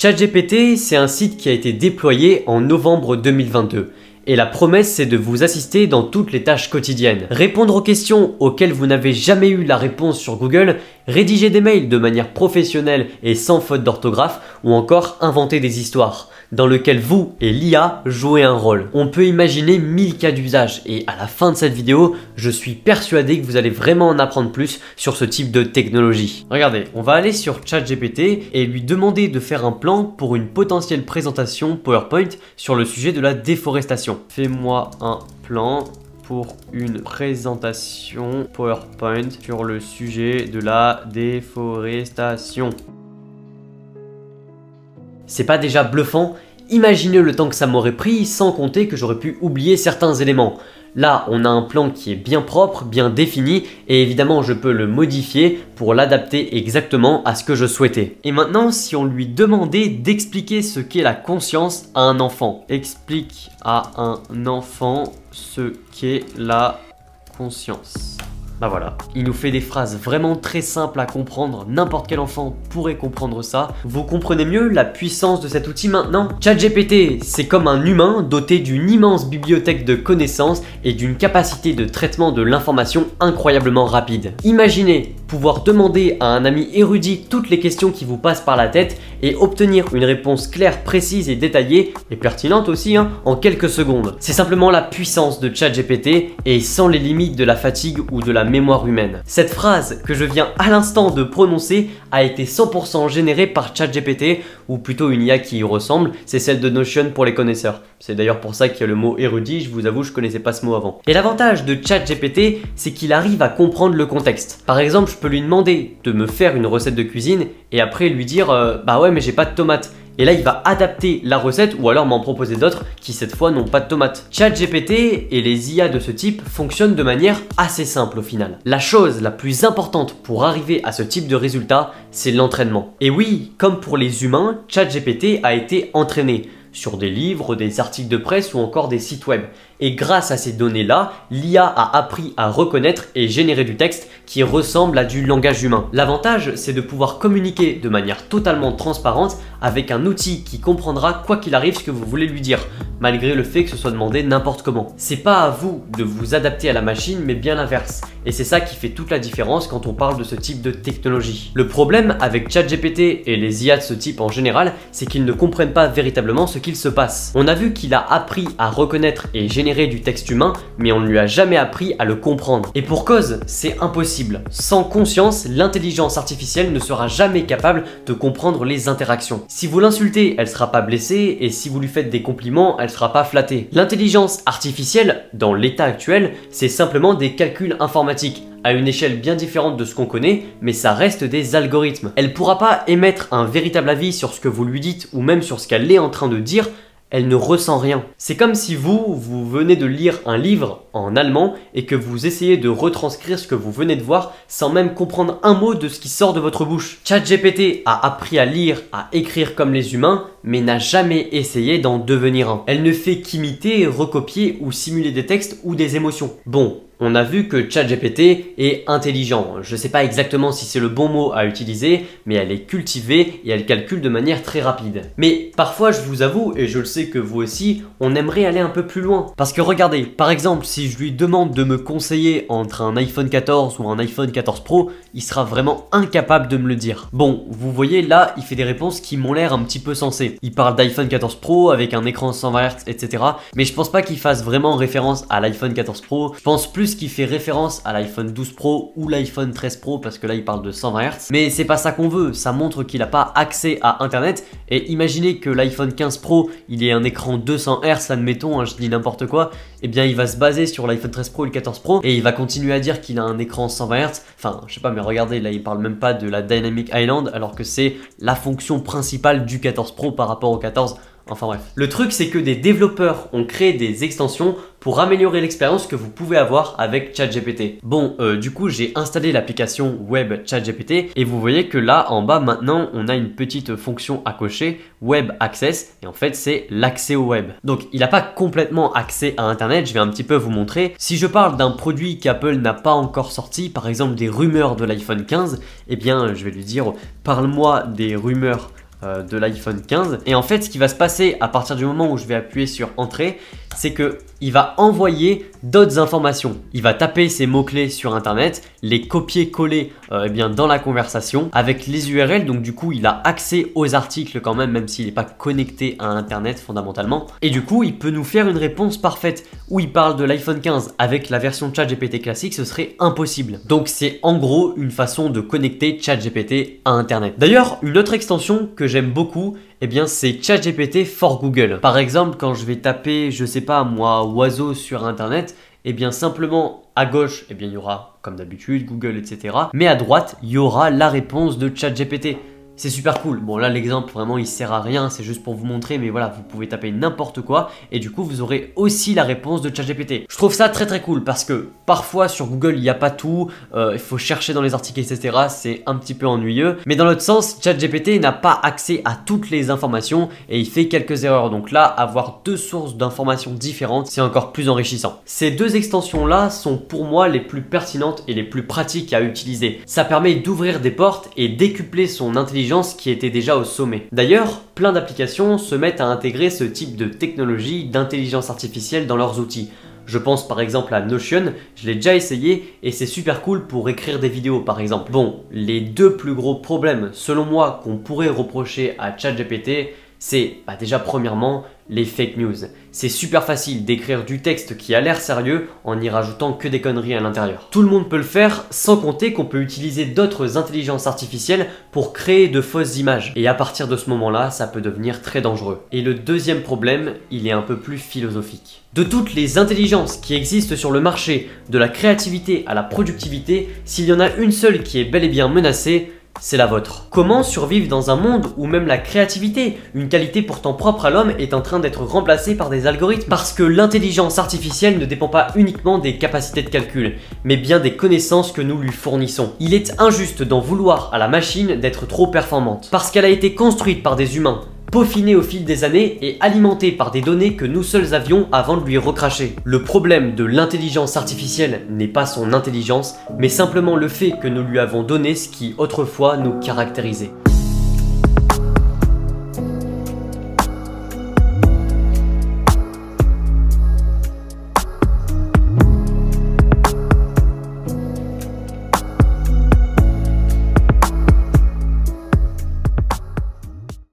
ChatGPT, c'est un site qui a été déployé en novembre 2022. Et la promesse, c'est de vous assister dans toutes les tâches quotidiennes. Répondre aux questions auxquelles vous n'avez jamais eu la réponse sur Google, rédiger des mails de manière professionnelle et sans faute d'orthographe, ou encore inventer des histoires, dans lesquelles vous et l'IA jouez un rôle. On peut imaginer 1000 cas d'usage, et à la fin de cette vidéo, je suis persuadé que vous allez vraiment en apprendre plus sur ce type de technologie. Regardez, on va aller sur ChatGPT et lui demander de faire un plan pour une potentielle présentation PowerPoint sur le sujet de la déforestation. Fais-moi un plan pour une présentation PowerPoint sur le sujet de la déforestation. C'est pas déjà bluffant? Imaginez le temps que ça m'aurait pris sans compter que j'aurais pu oublier certains éléments. Là, on a un plan qui est bien propre, bien défini et évidemment je peux le modifier pour l'adapter exactement à ce que je souhaitais. Et maintenant, si on lui demandait d'expliquer ce qu'est la conscience à un enfant. Explique à un enfant ce qu'est la conscience. Bah voilà, il nous fait des phrases vraiment très simples à comprendre, n'importe quel enfant pourrait comprendre ça. Vous comprenez mieux la puissance de cet outil maintenant? ChatGPT, c'est comme un humain doté d'une immense bibliothèque de connaissances et d'une capacité de traitement de l'information incroyablement rapide. Imaginez pouvoir demander à un ami érudit toutes les questions qui vous passent par la tête et obtenir une réponse claire, précise et détaillée, et pertinente aussi, en quelques secondes. C'est simplement la puissance de ChatGPT et sans les limites de la fatigue ou de la mémoire humaine. Cette phrase que je viens à l'instant de prononcer a été 100% générée par ChatGPT, ou plutôt une IA qui y ressemble, c'est celle de Notion pour les connaisseurs. C'est d'ailleurs pour ça qu'il y a le mot érudit, je vous avoue, je connaissais pas ce mot avant. Et l'avantage de ChatGPT, c'est qu'il arrive à comprendre le contexte. Par exemple, je peux lui demander de me faire une recette de cuisine et après lui dire bah ouais mais j'ai pas de tomates. Et là, il va adapter la recette ou alors m'en proposer d'autres qui cette fois n'ont pas de tomates. ChatGPT et les IA de ce type fonctionnent de manière assez simple au final. La chose la plus importante pour arriver à ce type de résultat, c'est l'entraînement. Et oui, comme pour les humains, ChatGPT a été entraîné sur des livres, des articles de presse ou encore des sites web. Et grâce à ces données-là, l'IA a appris à reconnaître et générer du texte qui ressemble à du langage humain. L'avantage, c'est de pouvoir communiquer de manière totalement transparente avec un outil qui comprendra quoi qu'il arrive ce que vous voulez lui dire, malgré le fait que ce soit demandé n'importe comment. C'est pas à vous de vous adapter à la machine, mais bien l'inverse. Et c'est ça qui fait toute la différence quand on parle de ce type de technologie. Le problème avec ChatGPT et les IA de ce type en général, c'est qu'ils ne comprennent pas véritablement ce qu'il se passe. On a vu qu'il a appris à reconnaître et générer du texte humain, mais on ne lui a jamais appris à le comprendre. Et pour cause, c'est impossible. Sans conscience, l'intelligence artificielle ne sera jamais capable de comprendre les interactions. Si vous l'insultez, elle sera pas blessée, et si vous lui faites des compliments, elle sera pas flattée. L'intelligence artificielle, dans l'état actuel, c'est simplement des calculs informatiques à une échelle bien différente de ce qu'on connaît, mais ça reste des algorithmes. Elle pourra pas émettre un véritable avis sur ce que vous lui dites ou même sur ce qu'elle est en train de dire. Elle ne ressent rien. C'est comme si vous venez de lire un livre en allemand et que vous essayez de retranscrire ce que vous venez de voir sans même comprendre un mot de ce qui sort de votre bouche. ChatGPT a appris à lire, à écrire comme les humains, mais n'a jamais essayé d'en devenir un. Elle ne fait qu'imiter, recopier ou simuler des textes ou des émotions. Bon, on a vu que ChatGPT est intelligent. Je ne sais pas exactement si c'est le bon mot à utiliser, mais elle est cultivée et elle calcule de manière très rapide. Mais parfois, je vous avoue, et je le sais que vous aussi, on aimerait aller un peu plus loin. Parce que regardez, par exemple, si je lui demande de me conseiller entre un iPhone 14 ou un iPhone 14 Pro, il sera vraiment incapable de me le dire. Bon, vous voyez, là, il fait des réponses qui m'ont l'air un petit peu sensées. Il parle d'iPhone 14 Pro avec un écran 120 Hz, etc. Mais je pense pas qu'il fasse vraiment référence à l'iPhone 14 Pro. Je pense plus qu'il fait référence à l'iPhone 12 Pro ou l'iPhone 13 Pro parce que là il parle de 120 Hz. Mais c'est pas ça qu'on veut, ça montre qu'il n'a pas accès à internet. Et imaginez que l'iPhone 15 Pro il ait un écran 200 Hz, admettons, je dis n'importe quoi, et bien il va se baser sur l'iPhone 13 Pro et le 14 Pro et il va continuer à dire qu'il a un écran 120 Hz. Enfin, je sais pas, mais regardez, là il parle même pas de la Dynamic Island alors que c'est la fonction principale du 14 Pro par rapport au 14. Enfin bref. Le truc c'est que des développeurs ont créé des extensions pour améliorer l'expérience que vous pouvez avoir avec ChatGPT. Bon, du coup j'ai installé l'application web ChatGPT et vous voyez que là en bas maintenant on a une petite fonction à cocher, Web Access, et en fait c'est l'accès au web. Donc il n'a pas complètement accès à internet, je vais un petit peu vous montrer. Si je parle d'un produit qu'Apple n'a pas encore sorti, par exemple des rumeurs de l'iPhone 15, eh bien je vais lui dire parle-moi des rumeurs de l'iPhone 15. Et en fait, ce qui va se passer à partir du moment où je vais appuyer sur Entrée, c'est que il va envoyer d'autres informations. Il va taper ces mots-clés sur internet, les copier-coller eh bien, dans la conversation avec les URL. Donc du coup, il a accès aux articles quand même s'il n'est pas connecté à internet fondamentalement. Et du coup, il peut nous faire une réponse parfaite. Où il parle de l'iPhone 15 avec la version ChatGPT classique, ce serait impossible. Donc c'est en gros une façon de connecter ChatGPT à internet. D'ailleurs, une autre extension que j'aime beaucoup, eh bien c'est ChatGPT for Google. Par exemple, quand je vais taper, je sais pas moi, oiseau sur internet, eh bien simplement à gauche, eh bien il y aura comme d'habitude Google, etc. Mais à droite, il y aura la réponse de ChatGPT. C'est super cool. Bon là l'exemple vraiment il sert à rien, c'est juste pour vous montrer, mais voilà, vous pouvez taper n'importe quoi et du coup vous aurez aussi la réponse de ChatGPT. Je trouve ça très cool parce que parfois sur Google il n'y a pas tout, il faut chercher dans les articles etc. C'est un petit peu ennuyeux. Mais dans l'autre sens, ChatGPT n'a pas accès à toutes les informations et il fait quelques erreurs. Donc là, avoir deux sources d'informations différentes, c'est encore plus enrichissant. Ces deux extensions là sont pour moi les plus pertinentes et les plus pratiques à utiliser. Ça permet d'ouvrir des portes et décupler son intelligence qui était déjà au sommet. D'ailleurs, plein d'applications se mettent à intégrer ce type de technologie d'intelligence artificielle dans leurs outils. Je pense par exemple à Notion, je l'ai déjà essayé et c'est super cool pour écrire des vidéos par exemple. Bon, les deux plus gros problèmes selon moi qu'on pourrait reprocher à ChatGPT, c'est déjà premièrement les fake news. C'est super facile d'écrire du texte qui a l'air sérieux en n'y rajoutant que des conneries à l'intérieur. Tout le monde peut le faire, sans compter qu'on peut utiliser d'autres intelligences artificielles pour créer de fausses images. Et à partir de ce moment-là, ça peut devenir très dangereux. Et le deuxième problème, il est un peu plus philosophique. De toutes les intelligences qui existent sur le marché, de la créativité à la productivité, s'il y en a une seule qui est bel et bien menacée, c'est la vôtre. Comment survivre dans un monde où même la créativité, une qualité pourtant propre à l'homme, est en train d'être remplacée par des algorithmes? Parce que l'intelligence artificielle ne dépend pas uniquement des capacités de calcul, mais bien des connaissances que nous lui fournissons. Il est injuste d'en vouloir à la machine d'être trop performante, parce qu'elle a été construite par des humains, peaufinée au fil des années et alimentée par des données que nous seuls avions avant de lui recracher. Le problème de l'intelligence artificielle n'est pas son intelligence, mais simplement le fait que nous lui avons donné ce qui autrefois nous caractérisait.